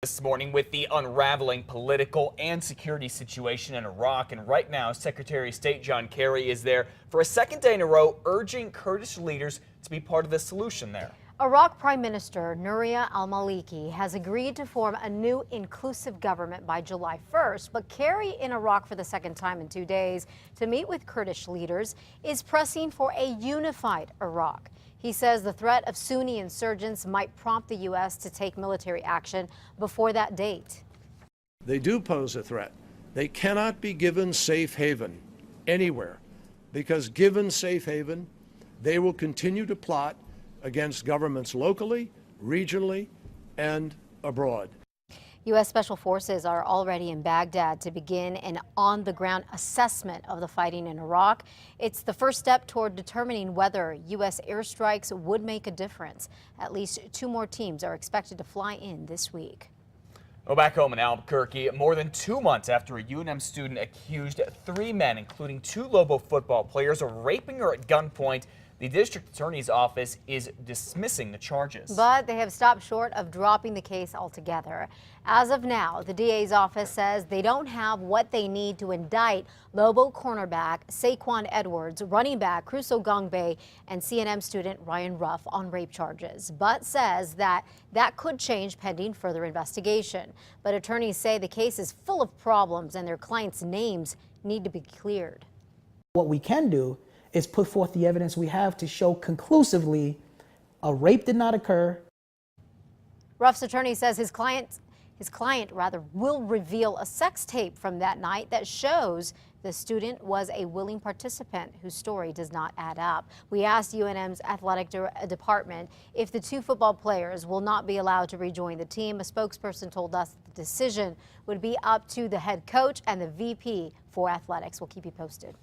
This morning with the unraveling political and security situation in Iraq, and right now Secretary of State John Kerry is there for a second day in a row urging Kurdish leaders to be part of the solution there. Iraq Prime Minister Nuria al-Maliki has agreed to form a new inclusive government by July 1st, but Kerry, in Iraq for the second time in 2 days to meet with Kurdish leaders, is pressing for a unified Iraq. He says the threat of Sunni insurgents might prompt the U.S. to take military action before that date. They do pose a threat. They cannot be given safe haven anywhere, because given safe haven, they will continue to plot against governments locally, regionally, and abroad. U.S. Special Forces are already in Baghdad to begin an on-the-ground assessment of the fighting in Iraq. It's the first step toward determining whether U.S. airstrikes would make a difference. At least 2 more teams are expected to fly in this week. Well, back home in Albuquerque, more than 2 months after a UNM student accused 3 men, including 2 Lobo football players, of raping her at gunpoint, the district attorney's office is dismissing the charges. But they have stopped short of dropping the case altogether. As of now, the DA's office says they don't have what they need to indict Lobo cornerback Saquon Edwards, running back Crusoe Gongbe, and CNM student Ryan Ruff on rape charges, but says that could change pending further investigation. But attorneys say the case is full of problems and their clients' names need to be cleared. What we can do is put forth the evidence we have to show conclusively a rape did not occur. Ruff's attorney says his client will reveal a sex tape from that night that shows the student was a willing participant whose story does not add up. We asked UNM's athletic department if the 2 football players will not be allowed to rejoin the team. A spokesperson told us the decision would be up to the head coach and the VP for athletics. We'll keep you posted.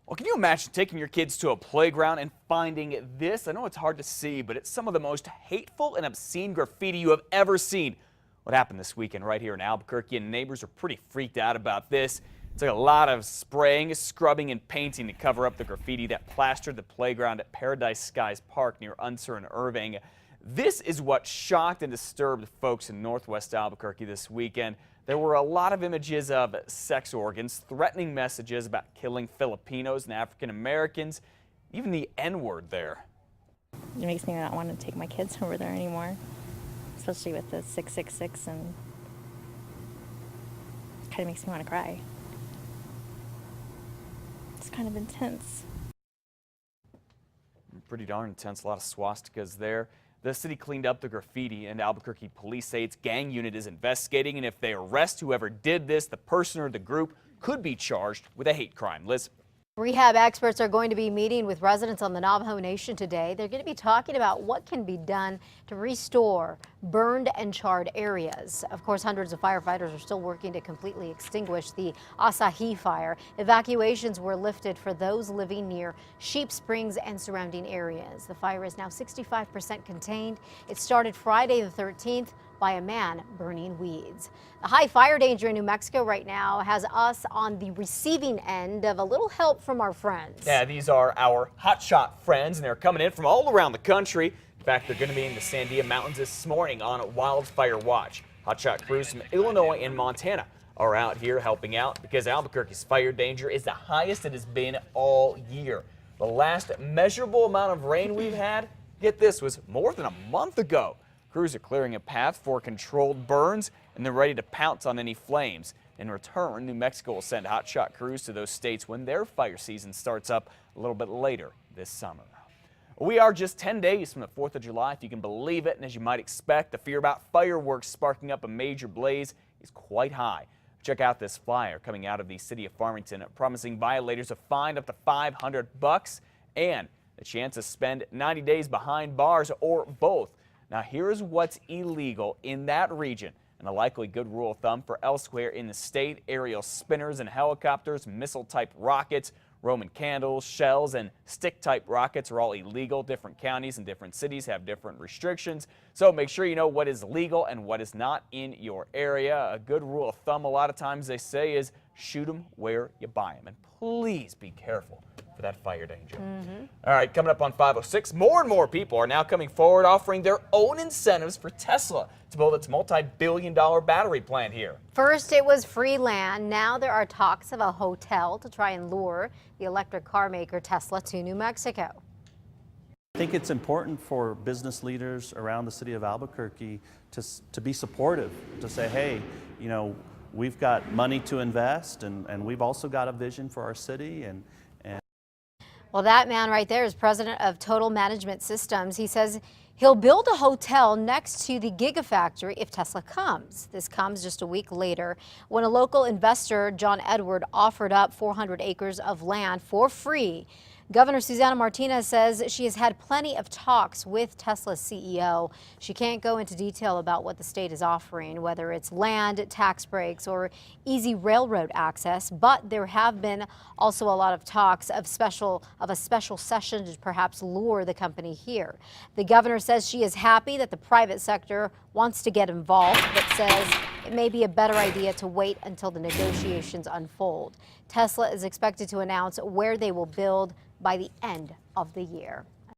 Well, can you imagine taking your kids to a playground and finding this? I know it's hard to see, but it's some of the most hateful and obscene graffiti you have ever seen. What happened this weekend right here in Albuquerque, and neighbors are pretty freaked out about this. It took a lot of spraying, scrubbing, and painting to cover up the graffiti that plastered the playground at Paradise Skies Park near Unser and Irving. This is what shocked and disturbed folks in northwest Albuquerque this weekend. There were a lot of images of sex organs, threatening messages about killing Filipinos and African Americans, even the N-word there. It makes me not want to take my kids over there anymore, especially with the 666, and it kind of makes me want to cry. It's kind of intense. Pretty darn intense, a lot of swastikas there. The city cleaned up the graffiti, and Albuquerque police say its gang unit is investigating, and if they arrest whoever did this, the person or the group could be charged with a hate crime. Liz? Rehab experts are going to be meeting with residents on the Navajo Nation today. They're going to be talking about what can be done to restore burned and charred areas. Of course, hundreds of firefighters are still working to completely extinguish the Asahi fire. Evacuations were lifted for those living near Sheep Springs and surrounding areas. The fire is now 65% contained. It started Friday the 13th by a man burning weeds. The high fire danger in New Mexico right now has us on the receiving end of a little help from our friends. Yeah, these are our Hotshot friends, and they're coming in from all around the country. In fact, they're going to be in the Sandia Mountains this morning on wildfire watch. Hotshot crews from Illinois and Montana are out here helping out because Albuquerque's fire danger is the highest it has been all year. The last measurable amount of rain we've had, get this, was more than a month ago. Crews are clearing a path for controlled burns, and they're ready to pounce on any flames. In return, New Mexico will send hotshot crews to those states when their fire season starts up a little bit later this summer. We are just 10 days from the 4th of July, if you can believe it, and as you might expect, the fear about fireworks sparking up a major blaze is quite high. Check out this flyer coming out of the city of Farmington, promising violators a fine up to $500 and the chance to spend 90 days behind bars or both. Now, here's what's illegal in that region, and a likely good rule of thumb for elsewhere in the state. Aerial spinners and helicopters, missile-type rockets, Roman candles, shells, and stick-type rockets are all illegal. Different counties and different cities have different restrictions, so make sure you know what is legal and what is not in your area. A good rule of thumb, a lot of times they say, is shoot them where you buy them, and please be careful for that fire danger. All right, coming up on 506, more and more people are now coming forward offering their own incentives for Tesla to build its multi-billion-dollar battery plant here. First, it was free land. Now there are talks of a hotel to try and lure the electric car maker Tesla to New Mexico. I think it's important for business leaders around the city of Albuquerque to be supportive, to say, hey, you know, we've got money to invest and we've also got a vision for our city. Well, that man right there is president of Total Management Systems. He says he'll build a hotel next to the Gigafactory if Tesla comes. This comes just a week later when a local investor, John Edward, offered up 400 acres of land for free. Governor Susana Martinez says she has had plenty of talks with Tesla's CEO. She can't go into detail about what the state is offering, whether it's land, tax breaks, or easy railroad access, but there have been also a lot of talks of a special session to perhaps lure the company here. The governor says she is happy that the private sector wants to get involved, but says it may be a better idea to wait until the negotiations unfold. Tesla is expected to announce where they will build by the end of the year.